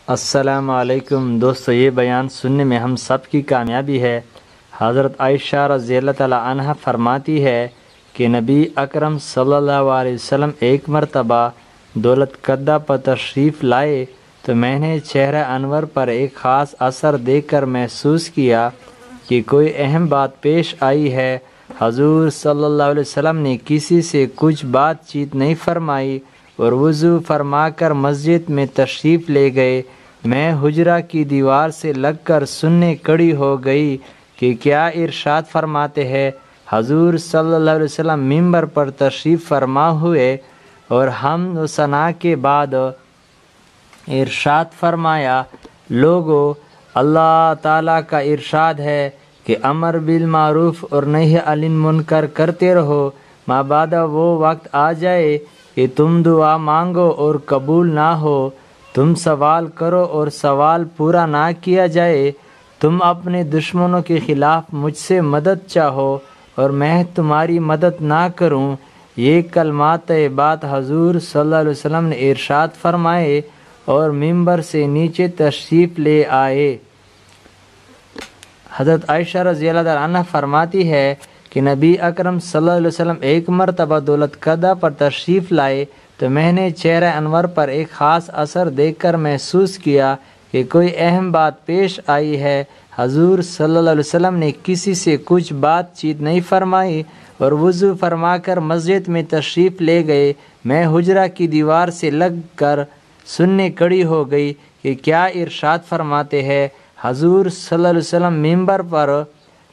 السلام علیکم دوستو، یہ بیان سننے میں ہم سب کی کامیابی ہے۔ حضرت عائشہ رضی اللہ تعالی عنہ فرماتی ہے کہ نبی اکرم صلی اللہ علیہ وسلم ایک مرتبہ دولت کدہ پر تشریف لائے تو میں نے چہرہ انور پر ایک خاص اثر دیکھ کر محسوس کیا کہ کوئی اہم بات پیش آئی ہے۔ حضور صلی اللہ علیہ وسلم نے کسی سے کچھ بات چیت نہیں فرمائی اور وضو فرما کر مسجد میں تشریف لے گئے۔ میں حجرہ کی دیوار سے لگ کر سننے کھڑی ہو گئی کہ کیا ارشاد فرماتے ہیں۔ حضور صلی اللہ علیہ وسلم ممبر پر تشریف فرما ہوئے اور حمد و ثنا کے بعد ارشاد فرمایا، لوگو اللہ تعالیٰ کا ارشاد ہے کہ امر بالمعروف اور نہی عن المنکر کرتے رہو، مابعد وہ وقت آ جائے کہ تم دعا مانگو اور قبول نہ ہو، تم سوال کرو اور سوال پورا نہ کیا جائے، تم اپنے دشمنوں کے خلاف مجھ سے مدد چاہو اور میں تمہاری مدد نہ کروں۔ یہ کلمات طیبات حضور صلی اللہ علیہ وسلم نے ارشاد فرمائے اور ممبر سے نیچے تشریف لے آئے۔ حضرت عائشہ رضی اللہ عنہ فرماتی ہے کہ نبی اکرم صلی اللہ علیہ وسلم ایک مرتبہ دولت کدہ پر تشریف لائے تو میں نے چہرہ انور پر ایک خاص اثر دیکھ کر محسوس کیا کہ کوئی اہم بات پیش آئی ہے۔ حضور صلی اللہ علیہ وسلم نے کسی سے کچھ بات چیت نہیں فرمائی اور وضو فرما کر مسجد میں تشریف لے گئے۔ میں حجرہ کی دیوار سے لگ کر سننے کھڑی ہو گئی کہ کیا ارشاد فرماتے ہیں۔ حضور صلی اللہ علیہ وسلم ممبر پر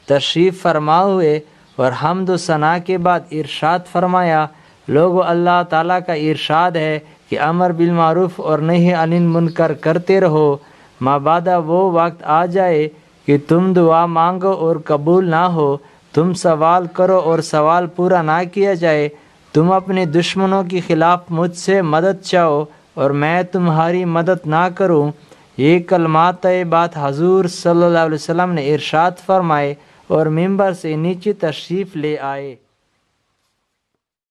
تشریف فرما ہوئے اور حمد و ثنا کے بعد ارشاد فرمایا، لوگو اللہ تعالیٰ کا ارشاد ہے کہ امر بالمعروف اور نہی عن المنکر کرتے رہو، مابعد وہ وقت آ جائے کہ تم دعا مانگو اور قبول نہ ہو، تم سوال کرو اور سوال پورا نہ کیا جائے، تم اپنے دشمنوں کے خلاف مجھ سے مدد چاہو اور میں تمہاری مدد نہ کروں۔ یہ کلمات طیبات حضور صلی اللہ علیہ وسلم نے ارشاد فرمائے اور ممبر سے نیچے تشریف لے آئے۔